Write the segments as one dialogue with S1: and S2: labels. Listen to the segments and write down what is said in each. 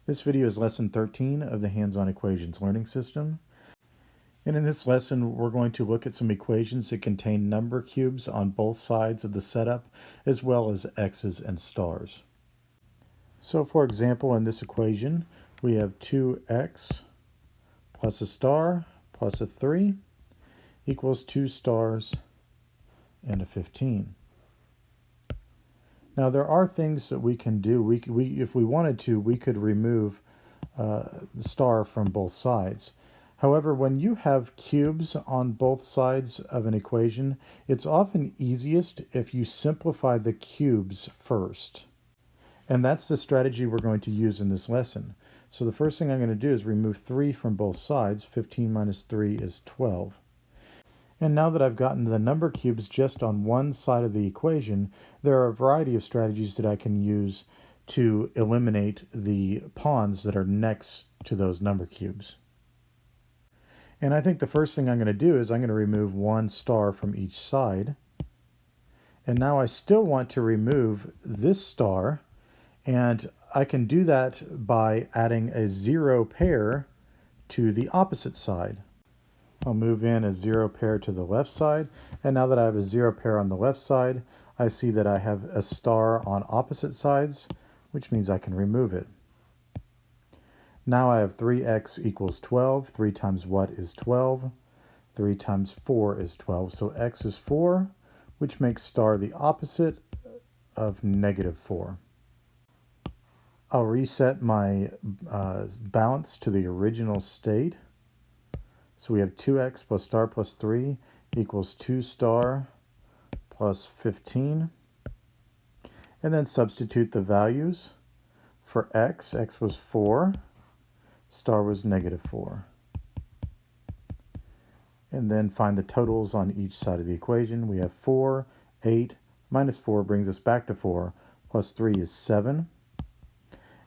S1: This video is lesson 13 of the Hands-on Equations learning system. And in this lesson, we're going to look at some equations that contain number cubes on both sides of the setup, as well as x's and stars. So for example, in this equation, we have 2x plus a star plus a 3 equals 2 stars and a 15. Now there are things that we can do. If we wanted to, we could remove the star from both sides. However, when you have cubes on both sides of an equation, it's often easiest if you simplify the cubes first. And that's the strategy we're going to use in this lesson. So the first thing I'm going to do is remove 3 from both sides. 15 minus 3 is 12. And now that I've gotten the number cubes just on one side of the equation, there are a variety of strategies that I can use to eliminate the pawns that are next to those number cubes. And I think the first thing I'm going to do is I'm going to remove 1 star from each side. And now I still want to remove this star, and I can do that by adding a 0 pair to the opposite side. I'll move in a 0 pair to the left side, and now that I have a 0 pair on the left side, I see that I have a star on opposite sides, which means I can remove it. Now I have 3x equals 12. 3 times what is 12? 3 times 4 is 12. So x is 4, which makes star the opposite of negative 4. I'll reset my balance to the original state. So we have 2x plus star plus 3 equals 2 star plus 15. And then substitute the values. For x was 4. Star was negative 4. And then find the totals on each side of the equation. We have 4, 8, minus 4 brings us back to 4, plus 3 is 7.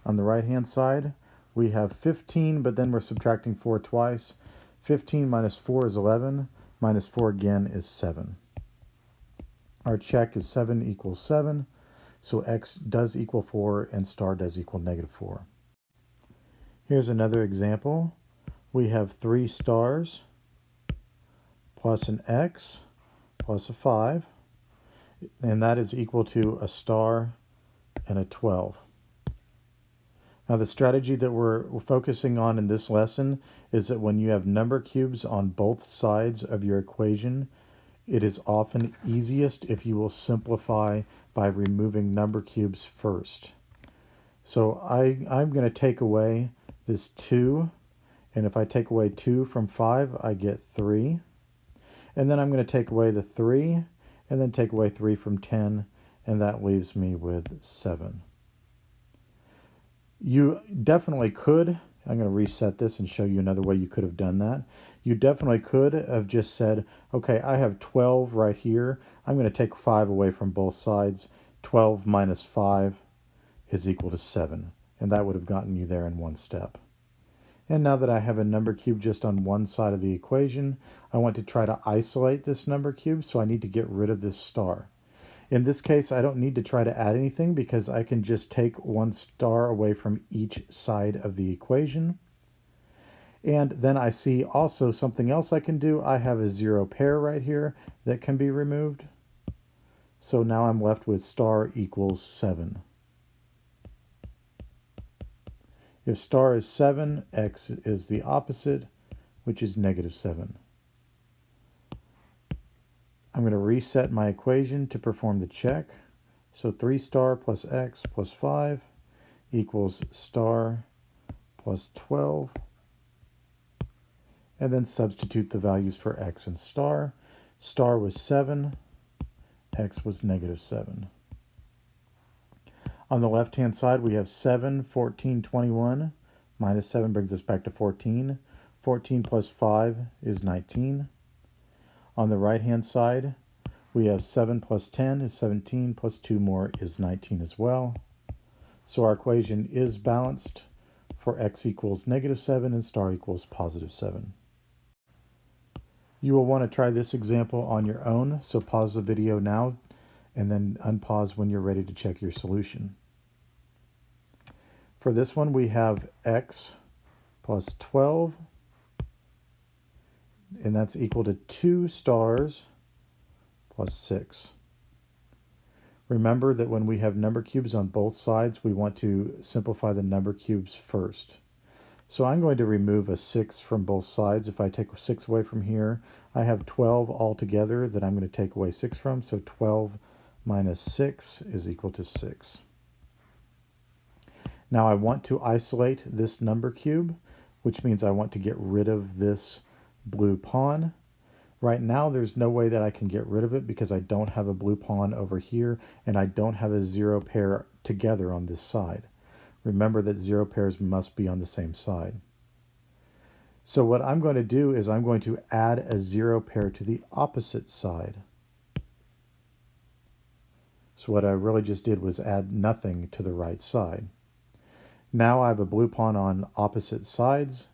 S1: On the right-hand side, we have 15, but then we're subtracting 4 twice. 15 minus 4 is 11, minus 4 again is 7. Our check is 7 equals 7, so x does equal 4 and star does equal negative 4. Here's another example. We have 3 stars plus an x plus a 5, and that is equal to a star and a 12. Now the strategy that we're focusing on in this lesson is that when you have number cubes on both sides of your equation, it is often easiest if you will simplify by removing number cubes first. So I'm going to take away this 2, and if I take away 2 from 5, I get 3. And then I'm going to take away the 3, and then take away 3 from 10, and that leaves me with 7. You definitely could, I'm going to reset this and show you another way you could have done that. You definitely could have just said, okay, I have 12 right here. I'm going to take 5 away from both sides. 12 minus 5 is equal to 7. And that would have gotten you there in one step. And now that I have a number cube just on one side of the equation, I want to try to isolate this number cube, so I need to get rid of this star. In this case, I don't need to try to add anything because I can just take 1 star away from each side of the equation. And then I see also something else I can do. I have a 0 pair right here that can be removed. So now I'm left with star equals 7. If star is 7, x is the opposite, which is negative 7. I'm going to reset my equation to perform the check. So 3 star plus x plus 5 equals star plus 12. And then substitute the values for x and star. Star was 7, x was negative 7. On the left-hand side, we have 7, 14, 21. Minus 7 brings us back to 14. 14 plus 5 is 19. On the right-hand side, we have 7 plus 10 is 17, plus 2 more is 19 as well. So our equation is balanced for x equals negative 7 and star equals positive 7. You will want to try this example on your own, so pause the video now and then unpause when you're ready to check your solution. For this one, we have x plus 12, and that's equal to 2 stars plus 6. Remember that when we have number cubes on both sides, we want to simplify the number cubes first. So I'm going to remove a 6 from both sides. If I take 6 away from here, I have 12 altogether that I'm going to take away 6 from. So 12 minus 6 is equal to 6. Now I want to isolate this number cube, which means I want to get rid of this blue pawn. Right now, there's no way that I can get rid of it because I don't have a blue pawn over here, and I don't have a 0 pair together on this side. Remember that 0 pairs must be on the same side. So what I'm going to do is I'm going to add a 0 pair to the opposite side. So what I really just did was add nothing to the right side. Now I have a blue pawn on opposite sides,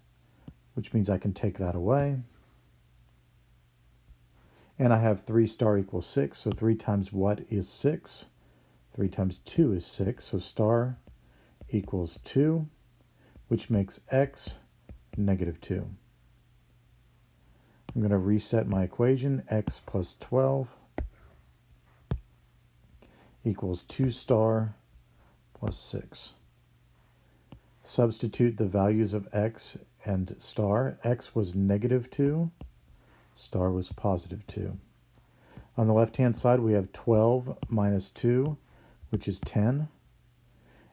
S1: which means I can take that away. And I have 3 star equals 6, so 3 times what is 6? 3 times 2 is 6, so star equals 2, which makes x negative 2. I'm going to reset my equation. X plus 12 equals 2 star plus 6. Substitute the values of x and star. X was negative 2. Star was positive 2. On the left-hand side, we have 12 minus 2, which is 10.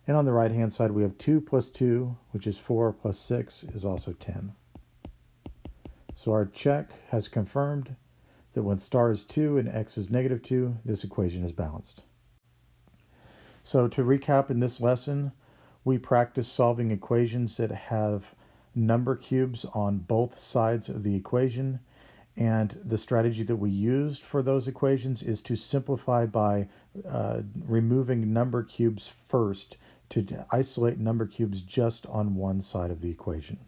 S1: And on the right-hand side, we have 2 plus 2, which is 4, plus 6 is also 10. So our check has confirmed that when star is 2 and x is negative 2, this equation is balanced. So to recap in this lesson, we practice solving equations that have number cubes on both sides of the equation. And the strategy that we used for those equations is to simplify by removing number cubes first to isolate number cubes just on one side of the equation.